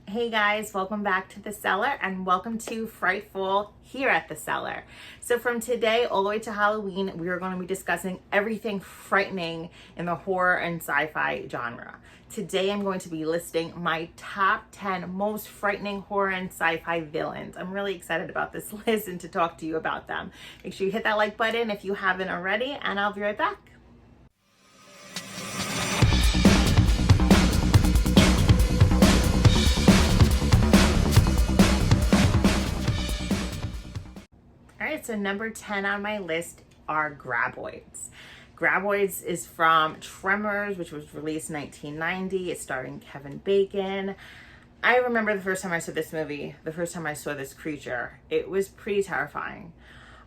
Hey guys, welcome back to the Cellar and welcome to Frightful here at the Cellar. So from today all the way to Halloween, we are going to be discussing everything frightening in the horror and sci-fi genre. Today I'm going to be listing my top 10 most frightening horror and sci-fi villains. I'm really excited about this list and to talk to you about them. Make sure you hit that like button if you haven't already, and I'll be right back. Alright, so number 10 on my list are Graboids. Graboids is from Tremors, which was released in 1990. It's starring Kevin Bacon. I remember the first time I saw this movie, the first time I saw this creature, it was pretty terrifying.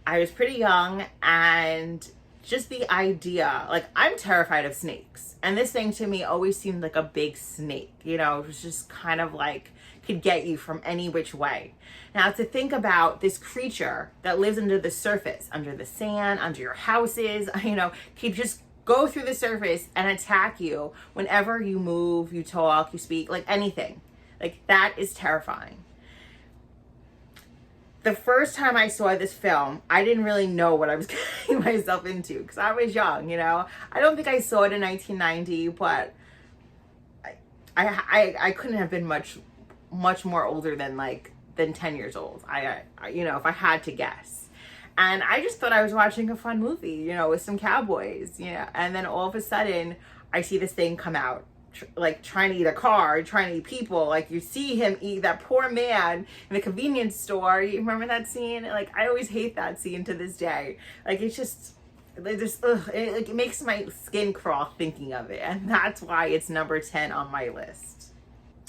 I was pretty young, and just the idea, like, I'm terrified of snakes. And this thing to me always seemed like a big snake, you know, it was just kind of like, could get you from any which way. Now to think about this creature that lives under the surface, under the sand, under your houses, you know, could just go through the surface and attack you whenever you move, you talk, you speak, like anything. Like, that is terrifying. The first time I saw this film, I didn't really know what I was getting myself into because I was young, you know. I don't think I saw it in 1990, but I couldn't have been much more older than 10 years old. I you know, if I had to guess. And I just thought I was watching a fun movie, you know, with some cowboys, you know. And then all of a sudden, I see this thing come out, trying to eat a car, trying to eat people. Like, you see him eat that poor man in the convenience store. You remember that scene? Like, I always hate that scene to this day. Like, it's just, it makes my skin crawl thinking of it. And that's why it's number 10 on my list.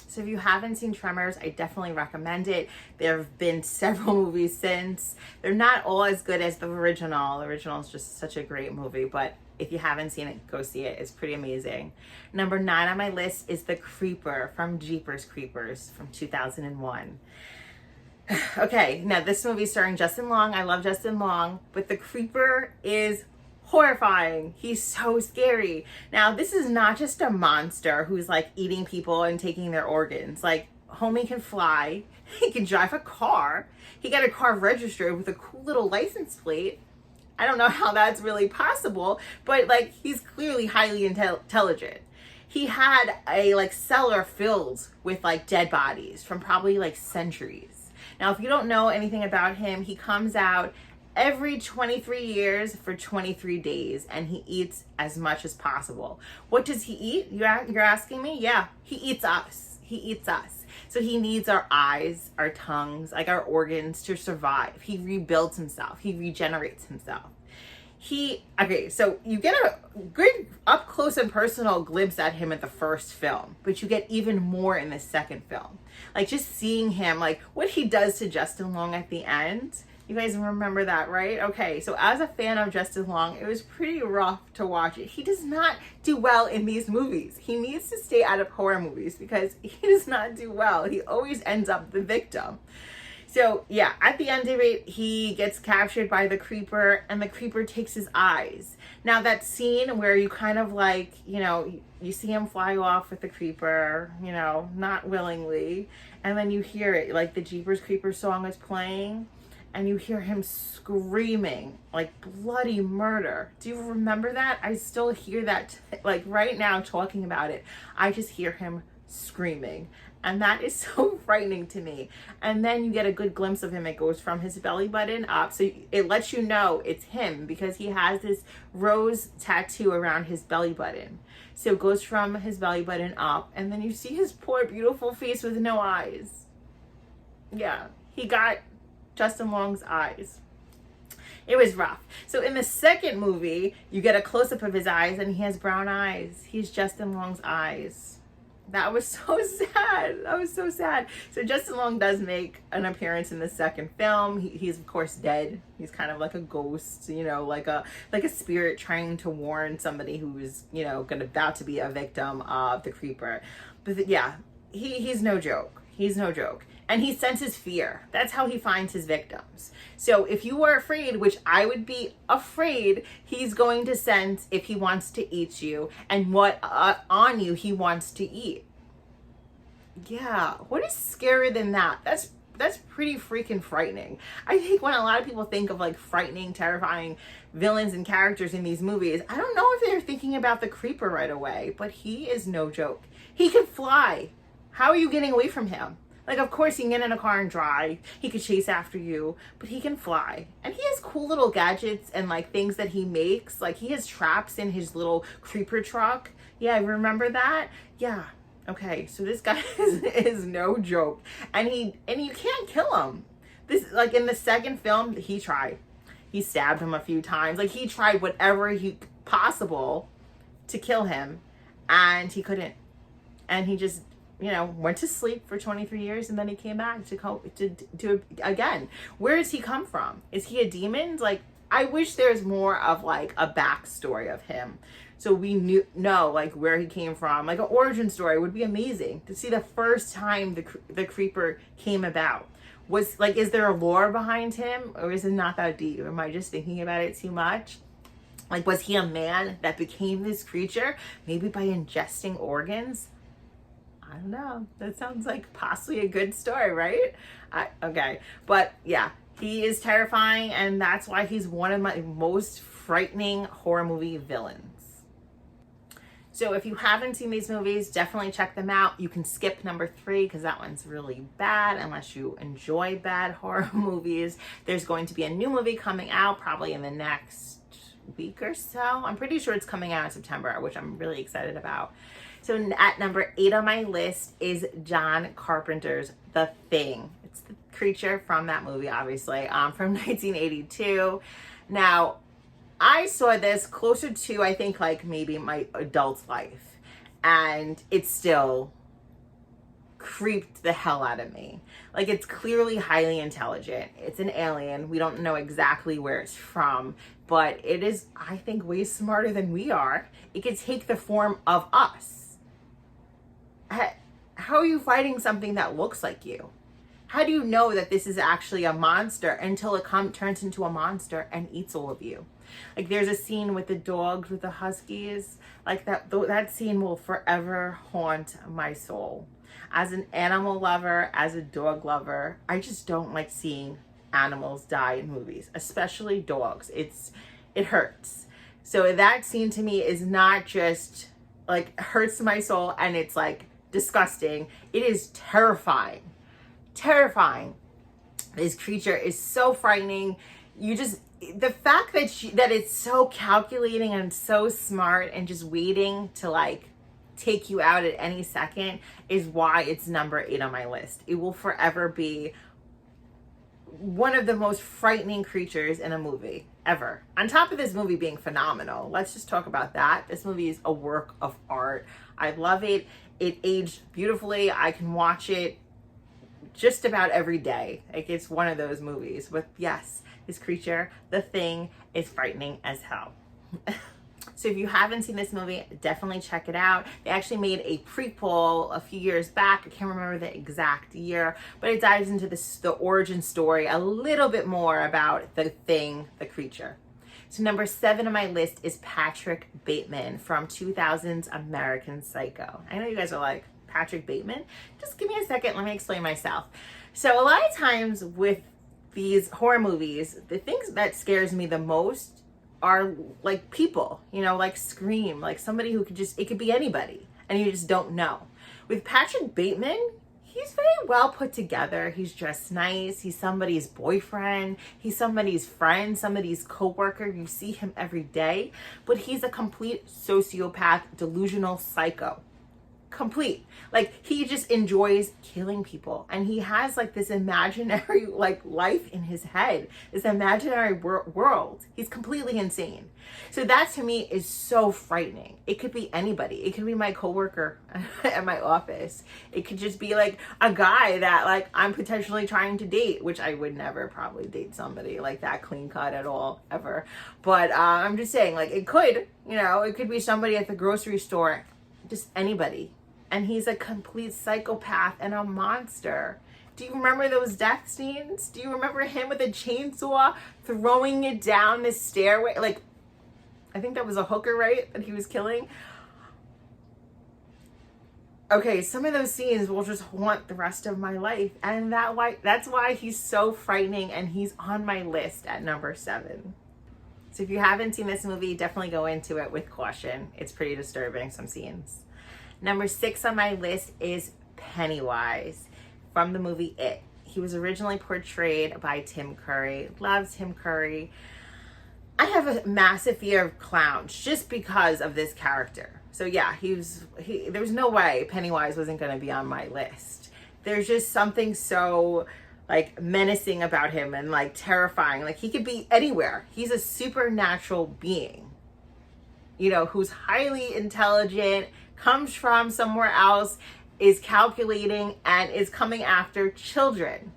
So if you haven't seen Tremors, I definitely recommend it. There have been several movies since. They're not all as good as the original. The original is just such a great movie, but if you haven't seen it, go see it. It's pretty amazing. Number 9 on my list is The Creeper from Jeepers Creepers from 2001. Okay, now this movie is starring Justin Long. I love Justin Long, but The Creeper is horrifying. He's so scary. Now, this is not just a monster who's like eating people and taking their organs. Like, homie can fly. He can drive a car. He got a car registered with a cool little license plate. I don't know how that's really possible, but like, he's clearly highly intelligent. He had a cellar filled with dead bodies from probably centuries. Now, if you don't know anything about him, he comes out every 23 years for 23 days, and he eats as much as possible. What does he eat? You're asking me? Yeah, he eats us. He eats us. So he needs our eyes, our tongues, our organs to survive. He rebuilds himself. He regenerates himself. Okay, so you get a good up close and personal glimpse at him at the first film, but you get even more in the second film. Just seeing him, what he does to Justin Long at the end. You guys remember that, right? Okay, so as a fan of Justin Long, it was pretty rough to watch it. He does not do well in these movies. He needs to stay out of horror movies because he does not do well. He always ends up the victim. So yeah, at the end of it, he gets captured by the creeper, and the creeper takes his eyes. Now that scene where you kind of you see him fly off with the creeper, not willingly, and then you hear it, the Jeepers Creepers song is playing, and you hear him screaming bloody murder. Do you remember that? I still hear that right now talking about it. I just hear him screaming, and that is so frightening to me. And then you get a good glimpse of him. It goes from his belly button up, so it lets you know it's him because he has this rose tattoo around his belly button. So it goes from his belly button up, and then you see his poor beautiful face with no eyes. Yeah, he got Justin Long's eyes. It was rough. So in the second movie, you get a close-up of his eyes, and he has brown eyes. He's Justin Long's eyes. That was so sad. That was so sad. So Justin Long does make an appearance in the second film. He's of course dead. He's kind of like a ghost, like a spirit trying to warn somebody who's, about to be a victim of the creeper. But yeah, he's no joke. He's no joke. And he senses fear. That's how he finds his victims. So if you are afraid, which I would be afraid, he's going to sense if he wants to eat you and what on you he wants to eat. Yeah, what is scarier than that? That's pretty freaking frightening. I think when a lot of people think of like frightening, terrifying villains and characters in these movies, I don't know if they're thinking about the creeper right away, but he is no joke. He could fly. How are you getting away from him? Like, of course, he can get in a car and drive. He could chase after you, but he can fly. And he has cool little gadgets and like things that he makes. Like, he has traps in his little creeper truck. Yeah, remember that? Yeah. Okay, so this guy is no joke. And you can't kill him. This, like, in the second film, he tried. He stabbed him a few times. Like, he tried whatever he possible to kill him, and he couldn't. And he just, went to sleep for 23 years, and then he came back to again. Where does he come from? Is he a demon? Like, I wish there's more of like a backstory of him, so we know like where he came from. Like an origin story would be amazing to see the first time the creeper came about. Was like, is there a lore behind him, or is it not that deep? Am I just thinking about it too much? Like, was he a man that became this creature, maybe by ingesting organs? I don't know. That sounds like possibly a good story, right? Okay. But yeah, he is terrifying, and that's why he's one of my most frightening horror movie villains. So if you haven't seen these movies, definitely check them out. You can skip number 3 because that one's really bad unless you enjoy bad horror movies. There's going to be a new movie coming out probably in the next week or so. I'm pretty sure it's coming out in September, which I'm really excited about. So at number 8 on my list is John Carpenter's The Thing. It's the creature from that movie, obviously, from 1982. Now, I saw this closer to, I think, like maybe my adult life, and it still creeped the hell out of me. Like, it's clearly highly intelligent. It's an alien. We don't know exactly where it's from, but it is, I think, way smarter than we are. It could take the form of us. How are you fighting something that looks like you? How do you know that this is actually a monster until it turns into a monster and eats all of you? Like, there's a scene with the dogs, with the huskies. Like, that scene will forever haunt my soul. As an animal lover, as a dog lover, I just don't like seeing animals die in movies, especially dogs. It hurts. So that scene to me is not just like hurts my soul and it's like disgusting. It is terrifying. Terrifying. This creature is so frightening. The fact that it's so calculating and so smart and just waiting to like take you out at any second is why it's number 8 on my list. It will forever be one of the most frightening creatures in a movie ever. On top of this movie being phenomenal, let's just talk about that. This movie is a work of art. I love it. It aged beautifully. I can watch it just about every day. Like, it's one of those movies. But yes, this creature, The Thing, is frightening as hell. So if you haven't seen this movie, definitely check it out. They actually made a prequel a few years back. I can't remember the exact year, but it dives into the origin story a little bit more about The Thing, the creature. So number 7 on my list is Patrick Bateman from 2000's American Psycho. I know you guys are like, Patrick Bateman? Just give me a second, let me explain myself. So a lot of times with these horror movies, the things that scares me the most are like people, like Scream, like somebody who it could be anybody, and you just don't know. With Patrick Bateman, he's very well put together. He's dressed nice. He's somebody's boyfriend. He's somebody's friend, somebody's coworker. You see him every day, but he's a complete sociopath, delusional psycho. Complete. Like, he just enjoys killing people, and he has like this imaginary like life in his head, this imaginary world. He's completely insane. So that to me is so frightening. It could be anybody. It could be my coworker at my office. It could just be like a guy that like I'm potentially trying to date, which I would never probably date somebody like that clean cut at all, ever. But I'm just saying, like, it could, it could be somebody at the grocery store, just anybody. And he's a complete psychopath and a monster. Do you remember those death scenes? Do you remember him with a chainsaw throwing it down the stairway? Like, I think that was a hooker, right? That he was killing. okay, some of those scenes will just haunt the rest of my life. And that's why he's so frightening, and he's on my list at number 7. So if you haven't seen this movie, definitely go into it with caution. It's pretty disturbing, some scenes. Number 6 on my list is Pennywise from the movie It. He was originally portrayed by Tim Curry. Loves Tim Curry. I have a massive fear of clowns just because of this character. So yeah, there was no way Pennywise wasn't going to be on my list. There's just something so like menacing about him and like terrifying. Like he could be anywhere. He's a supernatural being, you know, who's highly intelligent, comes from somewhere else, is calculating, and is coming after children.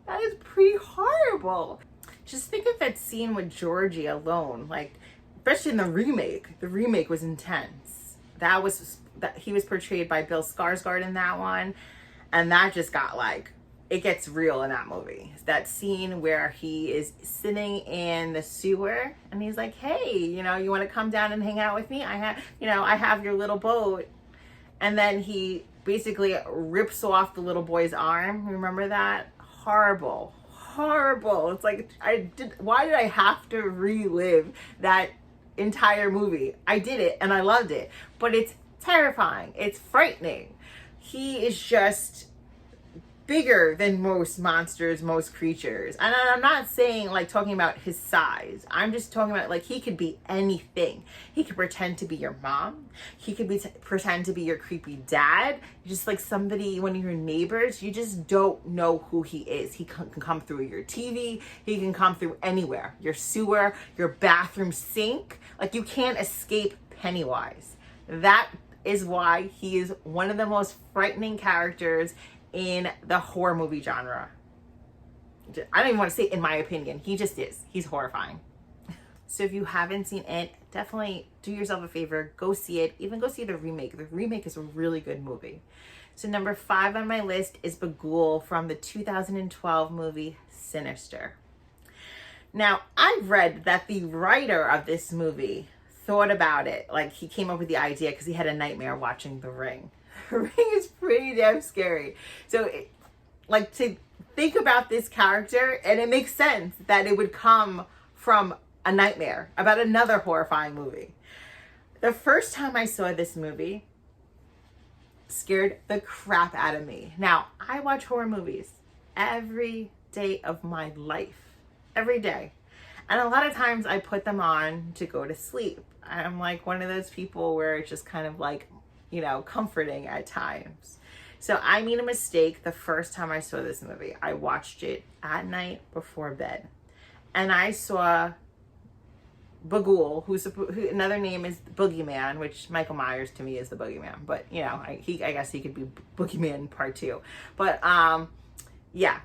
That is pretty horrible. Just think of that scene with Georgie alone, like especially in the remake. The remake was intense. He was portrayed by Bill Skarsgård in that one, and that just got like, it gets real in that movie. That scene where he is sitting in the sewer and he's like, "Hey, you know, you want to come down and hang out with me? I have your little boat." And then he basically rips off the little boy's arm. Remember that? Horrible. It's like, why did I have to relive that entire movie? I did it and I loved it, but it's terrifying. It's frightening. He is just bigger than most monsters, most creatures. And I'm not saying like talking about his size. I'm just talking about like he could be anything. He could pretend to be your mom. He could pretend to be your creepy dad. Just like somebody, one of your neighbors. You just don't know who he is. He can come through your TV. He can come through anywhere. Your sewer, your bathroom sink. Like you can't escape Pennywise. That is why he is one of the most frightening characters in the horror movie genre. I don't even want to say in my opinion. He just is. He's horrifying. So if you haven't seen it, definitely do yourself a favor. Go see it. Even go see the remake. The remake is a really good movie. So number 5 on my list is Ghoul from the 2012 movie Sinister. Now, I've read that the writer of this movie thought about it. Like he came up with the idea because he had a nightmare watching The Ring. The Ring is pretty damn scary. So, like, to think about this character, and it makes sense that it would come from a nightmare about another horrifying movie. The first time I saw this movie scared the crap out of me. Now, I watch horror movies every day of my life. Every day. And a lot of times I put them on to go to sleep. I'm like one of those people where it's just kind of like, you know, comforting at times. So I made a mistake the first time I saw this movie. I watched it at night before bed. And I saw Ghoul, who another name is Boogeyman, which Michael Myers to me is the Boogeyman. But, you know, I guess he could be Boogeyman part 2. But, yeah.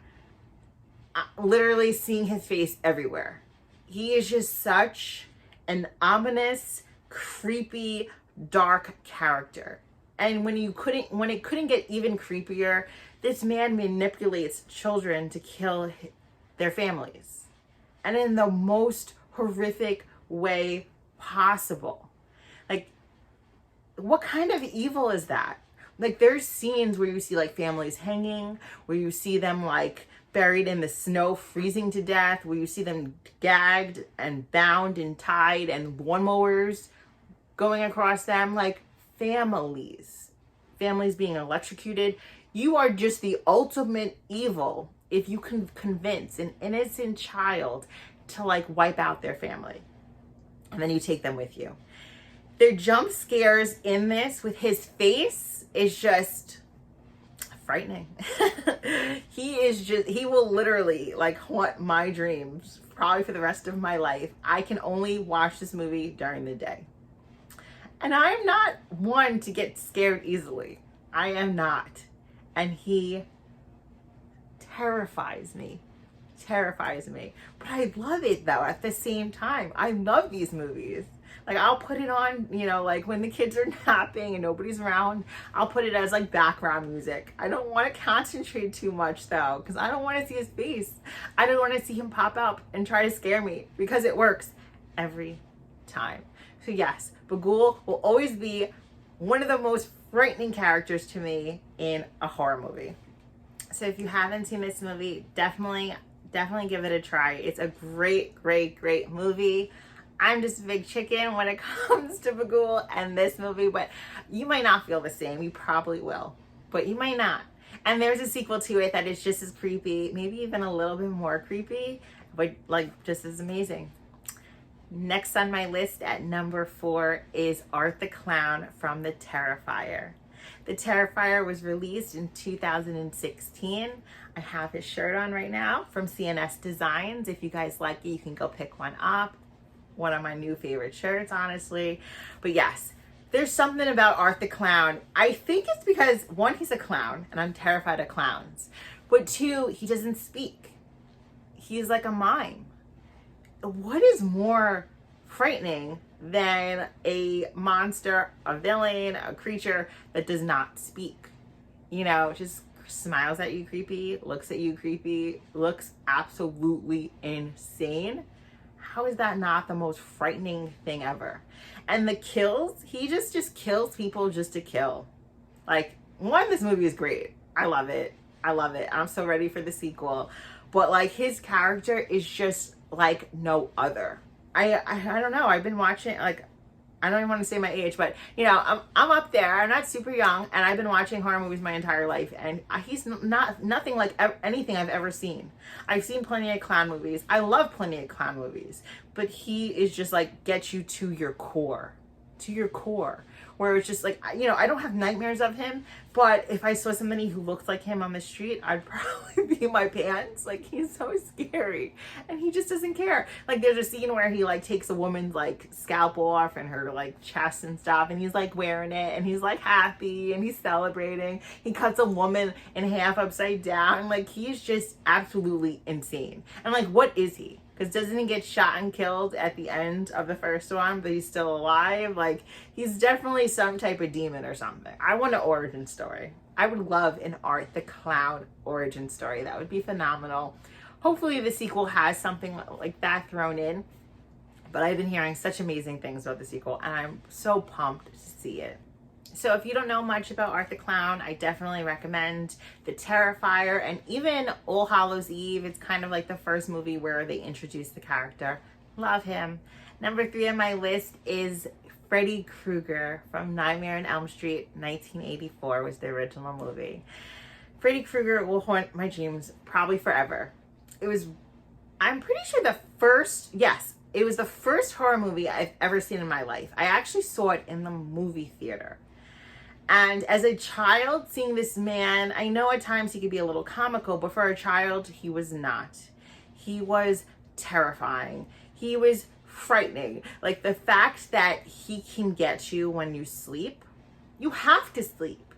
Literally seeing his face everywhere. He is just such an ominous, creepy, dark character. And when it couldn't get even creepier, this man manipulates children to kill their families, and in the most horrific way possible. Like, what kind of evil is that? Like, there's scenes where you see like families hanging, where you see them like buried in the snow, freezing to death, where you see them gagged and bound and tied, and lawnmowers going across them, like families being electrocuted. You are just the ultimate evil if you can convince an innocent child to like wipe out their family, and then you take them with you. Their jump scares in this with his face is just frightening. He will literally like haunt my dreams probably for the rest of my life. I can only watch this movie during the day. And I'm not one to get scared easily. I am not. And he terrifies me. But I love it though at the same time. I love these movies. Like I'll put it on, you know, like when the kids are napping and nobody's around, I'll put it as like background music. I don't want to concentrate too much though, because I don't want to see his face. I don't want to see him pop up and try to scare me, because it works every time. So yes, Ghoul will always be one of the most frightening characters to me in a horror movie. So if you haven't seen this movie, definitely give it a try. It's a great movie. I'm just a big chicken when it comes to Ghoul and this movie, but you might not feel the same. You probably will, but you might not. And there's a sequel to it that is just as creepy, maybe even a little bit more creepy, but like just as amazing. Next on my list at number 4 is Art the Clown from The Terrifier. The Terrifier was released in 2016. I have his shirt on right now from CNS Designs. If you guys like it, you can go pick one up. One of my new favorite shirts, honestly. But yes, there's something about Art the Clown. I think it's because, one, he's a clown, and I'm terrified of clowns. But 2, he doesn't speak. He's like a mime. What is more frightening than a monster, a villain, a creature that does not speak? You know, just smiles at you creepy, looks at you creepy, looks absolutely insane. How is that not the most frightening thing ever? And the kills, he just kills people just to kill. Like, one, this movie is great. I love it. I'm so ready for the sequel. But like, his character is just like no other. I don't know. I've been watching, like, I don't even want to say my age, but you know, I'm up there. I'm not super young, and I've been watching horror movies my entire life, and he's nothing like anything I've ever seen. I've seen plenty of clown movies. I love plenty of clown movies, but he is just like gets you to your core, where it's just like, you know, I don't have nightmares of him, but if I saw somebody who looked like him on the street, I'd probably pee my pants. Like, he's so scary, and he just doesn't care. Like, there's a scene where he like takes a woman's like scalp off and her like chest and stuff, and he's like wearing it, and he's like happy, and he's celebrating. He cuts a woman in half upside down. Like, he's just absolutely insane. And like, what is he? Because doesn't he get shot and killed at the end of the first one, but he's still alive? Like, he's definitely some type of demon or something. I want an origin story. I would love an Art the Clown origin story. That would be phenomenal. Hopefully the sequel has something like that thrown in. But I've been hearing such amazing things about the sequel, and I'm so pumped to see it. So if you don't know much about Art the Clown, I definitely recommend The Terrifier and even All Hallows Eve. It's kind of like the first movie where they introduce the character. Love him. Number 3 on my list is Freddy Krueger from Nightmare on Elm Street. 1984 was the original movie. Freddy Krueger will haunt my dreams probably forever. I'm pretty sure it was the first horror movie I've ever seen in my life. I actually saw it in the movie theater. And as a child, seeing this man, I know at times he could be a little comical, but for a child, he was not. He was terrifying. He was frightening. Like, the fact that he can get you when you sleep, you have to sleep.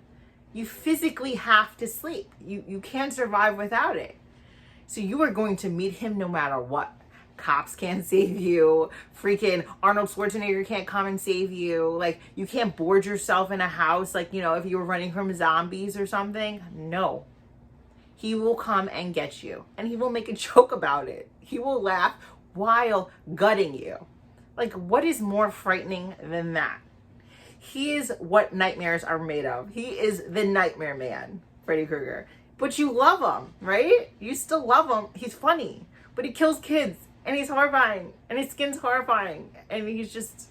You physically have to sleep. You can't survive without it. So you are going to meet him no matter what. Cops can't save you. Freaking Arnold Schwarzenegger can't come and save you. Like, you can't board yourself in a house, like, you know, if you were running from zombies or something. No. He will come and get you. And he will make a joke about it. He will laugh while gutting you. Like, what is more frightening than that? He is what nightmares are made of. He is the nightmare man, Freddy Krueger. But you love him, right? You still love him. He's funny. But he kills kids. And he's horrifying, and his skin's horrifying, and he's just,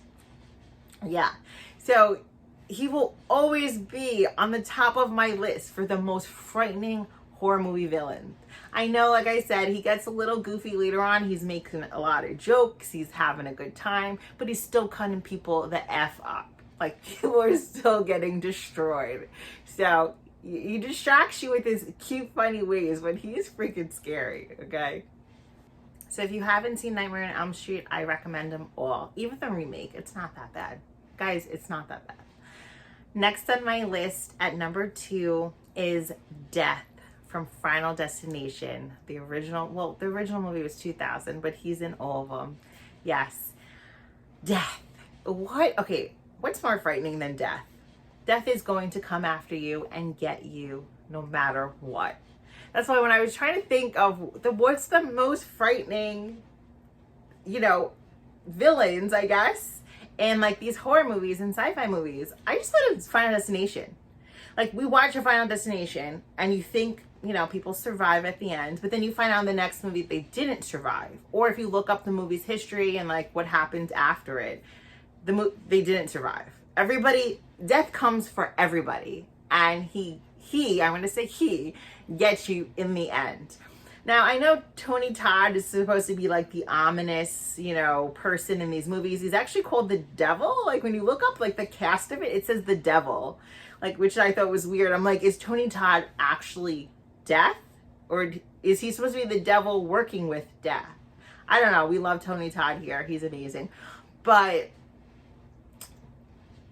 yeah. So he will always be on the top of my list for the most frightening horror movie villain. I know, like I said, he gets a little goofy later on. He's making a lot of jokes. He's having a good time, but he's still cutting people the F up. Like, people are still getting destroyed. So he distracts you with his cute, funny ways, but he is freaking scary, okay? So if you haven't seen Nightmare on Elm Street, I recommend them all. Even the remake, it's not that bad. Guys, it's not that bad. Next on my list at number 2 is Death from Final Destination. The original movie was 2000, but he's in all of them. Yes. Death. What? Okay, what's more frightening than death? Death is going to come after you and get you no matter what. That's why when I was trying to think of what's the most frightening, you know, villains, I guess, in like these horror movies and sci-fi movies. I just thought it was Final Destination. Like, we watch a Final Destination and you think, you know, people survive at the end, but then you find out in the next movie they didn't survive. Or if you look up the movie's history and like what happened after it, they didn't survive. Everybody, death comes for everybody, and he I'm going to say he gets you in the end. Now, I know Tony Todd is supposed to be like the ominous, you know, person in these movies. He's actually called the devil. Like, when you look up like the cast of it, it says the devil, like, which I thought was weird. I'm like, is Tony Todd actually death, or is he supposed to be the devil working with death? I don't know. We love Tony Todd here. He's amazing. But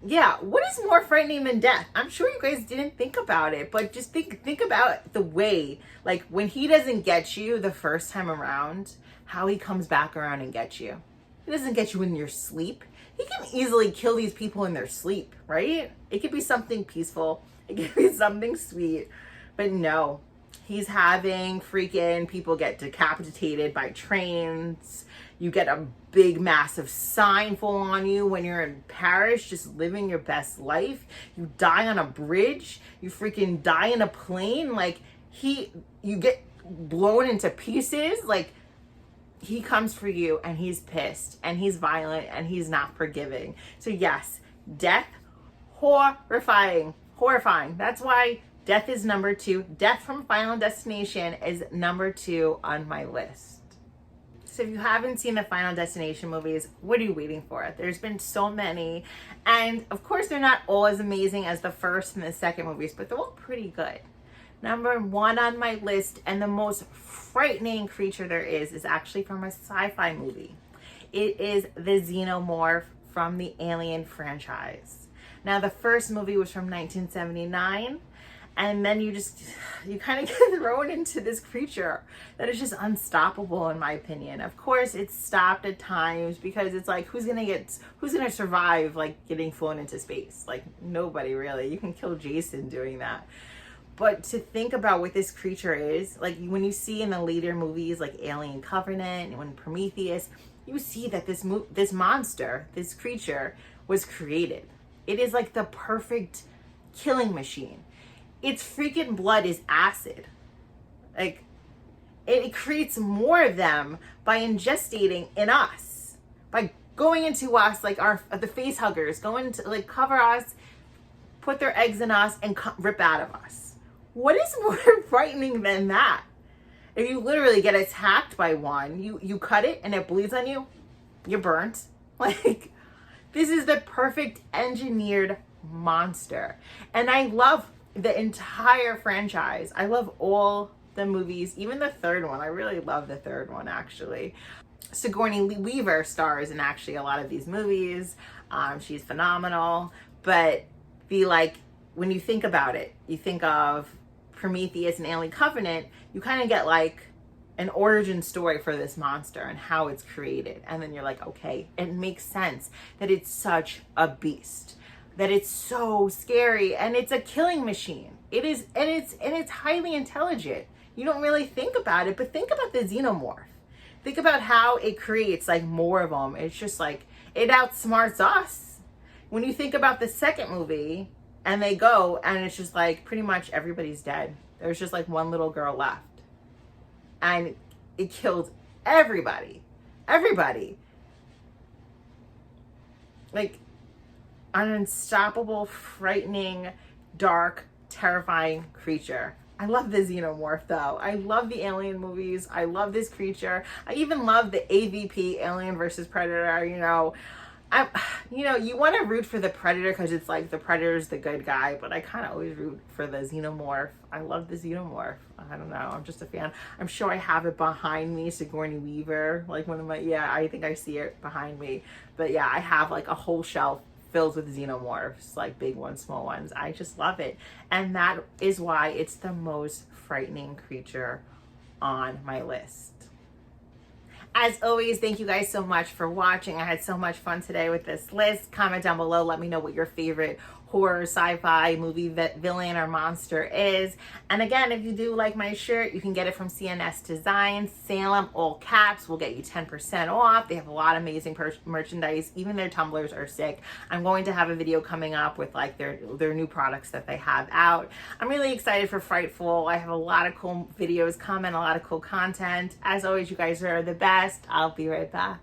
yeah, what is more frightening than death? I'm sure you guys didn't think about it, but just think about the way, like, when he doesn't get you the first time around, how he comes back around and gets you. He doesn't get you in your sleep. He can easily kill these people in their sleep, right? It could be something peaceful. It could be something sweet. But no, he's having freaking people get decapitated by trains. You get a big, massive sign fall on you when you're in Paris, just living your best life. You die on a bridge. You freaking die in a plane. Like, you get blown into pieces. Like, he comes for you and he's pissed and he's violent and he's not forgiving. So yes, death, horrifying. That's why death is number 2. Death from Final Destination is number 2 on my list. So if you haven't seen the Final Destination movies, what are you waiting for? There's been so many. And of course, they're not all as amazing as the first and the second movies, but they're all pretty good. Number 1 on my list, and the most frightening creature there is actually from a sci-fi movie. It is the Xenomorph from the Alien franchise. Now, the first movie was from 1979. And then you kind of get thrown into this creature that is just unstoppable, in my opinion. Of course, it's stopped at times because it's like, who's gonna survive like getting flown into space? Like, nobody really. You can kill Jason doing that. But to think about what this creature is, like when you see in the later movies like Alien Covenant and when Prometheus, you see that this monster, this creature was created. It is like the perfect killing machine. Its freaking blood is acid. Like, it creates more of them by ingestating in us, by going into us, like the face huggers, going to like cover us, put their eggs in us, and rip out of us. What is more frightening than that? If you literally get attacked by one, you cut it and it bleeds on you, you're burnt. Like, this is the perfect engineered monster. And I love the entire franchise. I love all the movies, even the third one. I really love the third one, actually. Sigourney Weaver stars in actually a lot of these movies. She's phenomenal. But when you think about it, you think of Prometheus and Alien Covenant, you kind of get like an origin story for this monster and how it's created. And then you're like, okay, it makes sense that it's such a beast, that it's so scary, and it's a killing machine. It is, and it's highly intelligent. You don't really think about it, but think about the Xenomorph. Think about how it creates like more of them. It's just like, it outsmarts us. When you think about the second movie and they go and it's just like pretty much everybody's dead. There's just like one little girl left. And it killed everybody. Everybody. Like, an unstoppable, frightening, dark, terrifying creature. I love the Xenomorph though. I love the Alien movies. I love this creature. I even love the AVP, Alien versus Predator. You want to root for the Predator because it's like the Predator's the good guy, but I kind of always root for the Xenomorph. I love the Xenomorph. I don't know. I'm just a fan. I'm sure I have it behind me, Sigourney Weaver. Like one of my, I think I see it behind me. But yeah, I have like a whole shelf filled with Xenomorphs, like big ones, small ones. I just love it. And that is why it's the most frightening creature on my list. As always, thank you guys so much for watching. I had so much fun today with this list. Comment down below. Let me know what your favorite horror sci-fi movie that villain or monster is. And again, if you do like my shirt, you can get it from CNS Designs. Salem, all caps, will get you 10% off. They have a lot of amazing merchandise. Even their tumblers are sick. I'm going to have a video coming up with like their new products that they have out. I'm really excited for Frightful. I have a lot of cool videos coming, a lot of cool content. As always, you guys are the best. I'll be right back.